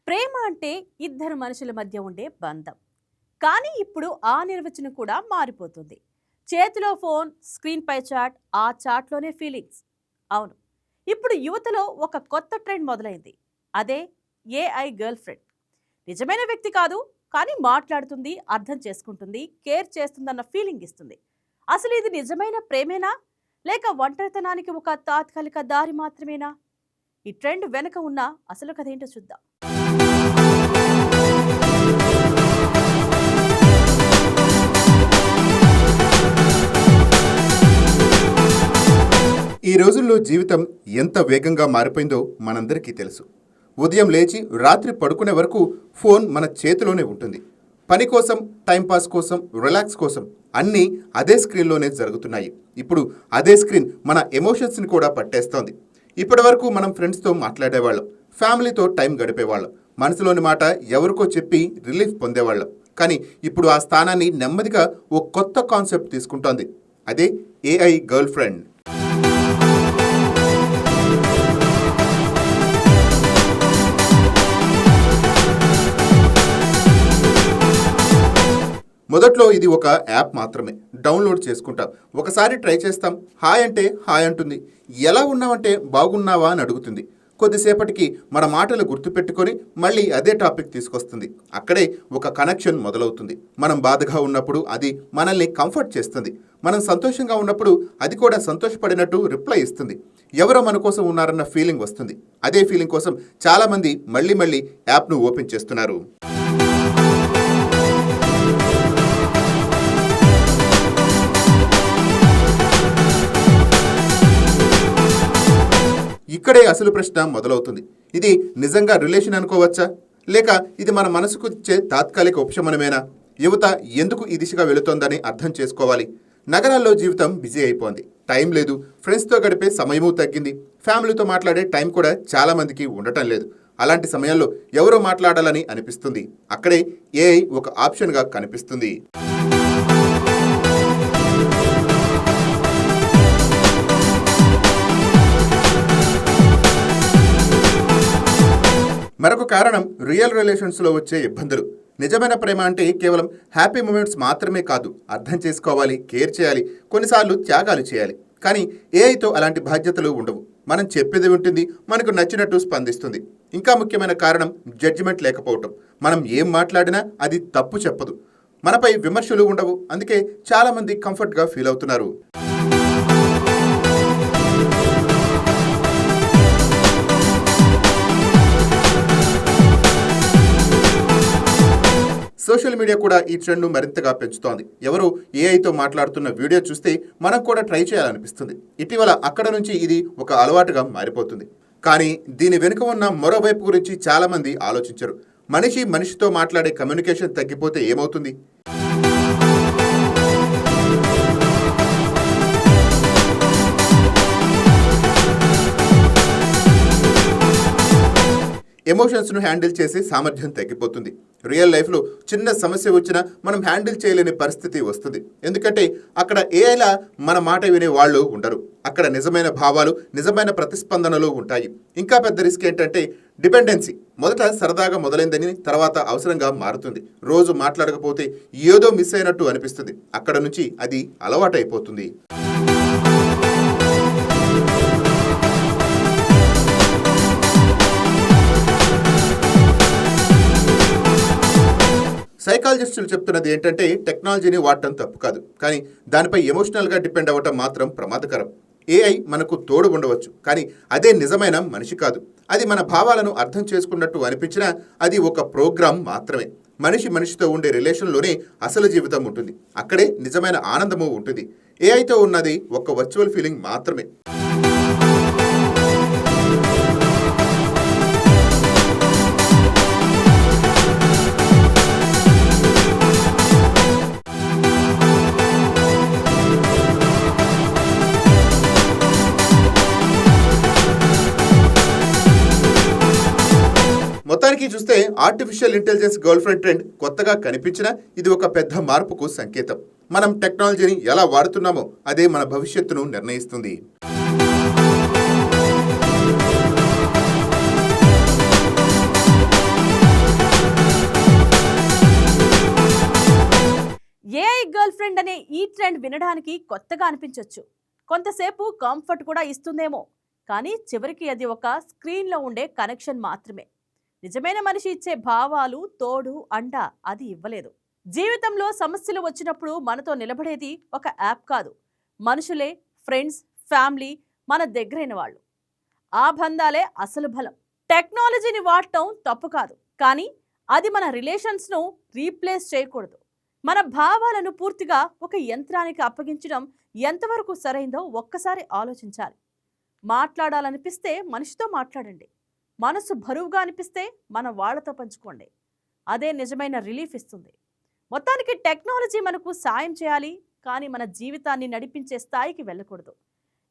ప్రేమ అంటే ఇద్దరు మనుషుల మధ్య ఉండే బంధం. కానీ ఇప్పుడు ఆ నిర్వచనం కూడా మారిపోతుంది. చేతిలో ఫోన్, స్క్రీన్‌పై చాట్, ఆ చాట్‌లోనే ఫీలింగ్స్. అవును. ఇప్పుడు యువతలో ఒక కొత్త ట్రెండ్ మొదలైంది. అదే ఏఐ గర్ల్ ఫ్రెండ్. నిజమైన వ్యక్తి కాదు, కానీ మాట్లాడుతుంది, అర్థం చేసుకుంటుంది, కేర్ చేస్తుందన్న ఫీలింగ్ ఇస్తుంది. అసలు ఇది నిజమైన ప్రేమేనా? లేక ఒంటరితనానికి ఒక తాత్కాలిక దారి మాత్రమేనా? ఈ ట్రెండ్ వెనుక ఉన్న అసలు కథ ఏంటో చూద్దాం. ఈ రోజుల్లో జీవితం ఎంత వేగంగా మారిపోయిందో మనందరికీ తెలుసు. ఉదయం లేచి రాత్రి పడుకునే వరకు ఫోన్ మన చేతిలోనే ఉంటుంది. పని కోసం, టైంపాస్ కోసం, రిలాక్స్ కోసం అన్నీ అదే స్క్రీన్లోనే జరుగుతున్నాయి. ఇప్పుడు అదే స్క్రీన్ మన ఎమోషన్స్ని కూడా పట్టేస్తోంది. ఇప్పటి వరకు మనం ఫ్రెండ్స్తో మాట్లాడేవాళ్ళం, ఫ్యామిలీతో టైం గడిపేవాళ్ళం, మనసులోని మాట ఎవరికో చెప్పి రిలీఫ్ పొందేవాళ్ళం. కానీ ఇప్పుడు ఆ స్థానాన్ని నెమ్మదిగా ఓ కొత్త కాన్సెప్ట్ తీసుకుంటోంది. అదే ఏఐ గర్ల్ ఫ్రెండ్. మొదట్లో ఇది ఒక యాప్ మాత్రమే. డౌన్లోడ్ చేసుకుంటాం, ఒకసారి ట్రై చేస్తాం, హాయ్ అంటే హాయ్ అంటుంది, ఎలా ఉన్నావంటే బాగున్నావా అని అడుగుతుంది. కొద్దిసేపటికి మన మాటలు గుర్తుపెట్టుకొని మళ్ళీ అదే టాపిక్ తీసుకొస్తుంది. అక్కడే ఒక కనెక్షన్ మొదలవుతుంది. మనం బాధగా ఉన్నప్పుడు అది మనల్ని కంఫర్ట్ చేస్తుంది. మనం సంతోషంగా ఉన్నప్పుడు అది కూడా సంతోషపడినట్టు రిప్లై ఇస్తుంది. ఎవరో మన కోసం ఉన్నారన్న ఫీలింగ్ వస్తుంది. అదే ఫీలింగ్ కోసం చాలామంది మళ్ళీ యాప్ను ఓపెన్ చేస్తున్నారు. ఇక్కడే అసలు ప్రశ్న మొదలవుతుంది. ఇది నిజంగా రిలేషన్ అనుకోవచ్చా, లేక ఇది మన మనసుకు ఇచ్చే తాత్కాలిక ఉపశమనమేనా? యువత ఎందుకు ఈ దిశగా వెళుతోందని అర్థం చేసుకోవాలి. నగరాల్లో జీవితం బిజీ అయిపోయింది, టైం లేదు, ఫ్రెండ్స్తో గడిపే సమయమూ తగ్గింది, ఫ్యామిలీతో మాట్లాడే టైం కూడా చాలా మందికి ఉండటం లేదు. అలాంటి సమయాల్లో ఎవరో మాట్లాడాలని అనిపిస్తుంది. అక్కడే ఏఐ ఒక ఆప్షన్గా కనిపిస్తుంది. మరొక కారణం రియల్ రిలేషన్స్లో వచ్చే ఇబ్బందులు. నిజమైన ప్రేమ అంటే కేవలం హ్యాపీ మూమెంట్స్ మాత్రమే కాదు, అర్థం చేసుకోవాలి, కేర్ చేయాలి, కొన్నిసార్లు త్యాగాలు చేయాలి. కానీ ఏఐతో అలాంటి బాధ్యతలు ఉండవు. మనం చెప్పేది ఉంటుంది, మనకు నచ్చినట్టు స్పందిస్తుంది. ఇంకా ముఖ్యమైన కారణం జడ్జిమెంట్ లేకపోవటం. మనం ఏం మాట్లాడినా అది తప్పు చెప్పదు, మనపై విమర్శలు ఉండవు. అందుకే చాలామంది కంఫర్ట్గా ఫీల్ అవుతున్నారు. సోషల్ మీడియా కూడా ఈ ట్రెండ్ను మరింతగా పెంచుతోంది. ఎవరో ఏఐతో మాట్లాడుతున్న వీడియో చూస్తే మనం కూడా ట్రై చేయాలనిపిస్తుంది. ఇటీవల అక్కడ నుంచి ఇది ఒక అలవాటుగా మారిపోతుంది. కానీ దీని వెనుక ఉన్న మరోవైపు గురించి చాలామంది ఆలోచించరు. మనిషితో మాట్లాడే కమ్యూనికేషన్ తగ్గిపోతే ఏమవుతుంది? ఎమోషన్స్ను హ్యాండిల్ చేసే సామర్థ్యం తగ్గిపోతుంది. రియల్ లైఫ్లో చిన్న సమస్య వచ్చినా మనం హ్యాండిల్ చేయలేని పరిస్థితి వస్తుంది. ఎందుకంటే అక్కడ ఏఐలా మన మాట వినే వాళ్ళు ఉండరు. అక్కడ నిజమైన భావాలు, నిజమైన ప్రతిస్పందనలు ఉంటాయి. ఇంకా పెద్ద రిస్క్ ఏంటంటే డిపెండెన్సీ. మొదట సరదాగా మొదలైందని తర్వాత అవసరంగా మారుతుంది. రోజు మాట్లాడకపోతే ఏదో మిస్ అయినట్టు అనిపిస్తుంది. అక్కడ నుంచి అది అలవాటైపోతుంది. సైకాలజిస్టులు చెప్తున్నది ఏంటంటే టెక్నాలజీని వాడటం తప్పు కాదు, కానీ దానిపై ఎమోషనల్గా డిపెండ్ అవ్వటం మాత్రం ప్రమాదకరం. ఏఐ మనకు తోడు ఉండవచ్చు, కానీ అదే నిజమైన మనిషి కాదు. అది మన భావాలను అర్థం చేసుకున్నట్టు అనిపించినా అది ఒక ప్రోగ్రామ్ మాత్రమే. మనిషితో ఉండే రిలేషన్లోనే అసలు జీవితం ఉంటుంది. అక్కడే నిజమైన ఆనందము ఉంటుంది. ఏఐతో ఉన్నది ఒక వర్చువల్ ఫీలింగ్ మాత్రమే. మొత్తానికి చూస్తే artificial intelligence girl friend trend కొత్తగా కనిపించినా ఇది ఒక పెద్ద మార్పుకు సంకేతం. మనం టెక్నాలజీని ఎలా వాడుతున్నామో అదే మన భవిష్యత్తును నిర్ణయిస్తుంది. కంటెంట్ వినడానికి కొత్తగా అనిపించవచ్చు, కొంతసేపు కంఫర్ట్ కూడా ఇస్తుందేమో, కానీ చివరికి అది ఒక స్క్రీన్లో ఉండే కనెక్షన్ మాత్రమే. నిజమైన మనిషి ఇచ్చే భావాలు, తోడు, అండ అది ఇవ్వలేదు. జీవితంలో సమస్యలు వచ్చినప్పుడు మనతో నిలబడేది ఒక యాప్ కాదు, మనుషులే, ఫ్రెండ్స్, ఫ్యామిలీ, మన దగ్గరైన వాళ్ళు. ఆ బంధాలే అసలు బలం. టెక్నాలజీని వాడటం తప్పు కాదు, కానీ అది మన రిలేషన్స్ను రీప్లేస్ చేయకూడదు. మన భావాలను పూర్తిగా ఒక యంత్రానికి అప్పగించడం ఎంతవరకు సరైందో ఒక్కసారి ఆలోచించాలి. మాట్లాడాలనిపిస్తే మనిషితో మాట్లాడండి, మనసు బరువుగా అనిపిస్తే మన వాళ్ళతో పంచుకోండి. అదే నిజమైన రిలీఫ్ ఇస్తుంది. మొత్తానికి టెక్నాలజీ మనకు సాయం చేయాలి, కానీ మన జీవితాన్ని నడిపించే స్థాయికి వెళ్ళకూడదు.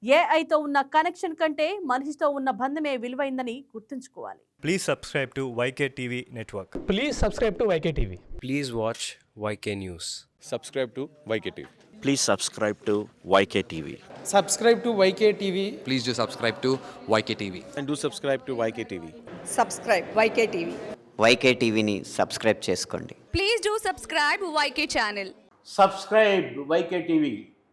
ఏఐతో ఉన్న కనెక్షన్ కంటే మనిషితో ఉన్న బంధమే విలువైందని గుర్తుంచుకోవాలి. Please subscribe to YK TV Network. Please subscribe to YK TV. Please watch YK News. Subscribe to YKTV. Please subscribe to YKTV. Subscribe to YK TV. Please do subscribe to YK TV. And do subscribe to YKTV. Subscribe YK TV. YKTVని సబ్స్క్రైబ్ చేసుకోండి. Please do subscribe YK channel. Subscribe YKTV.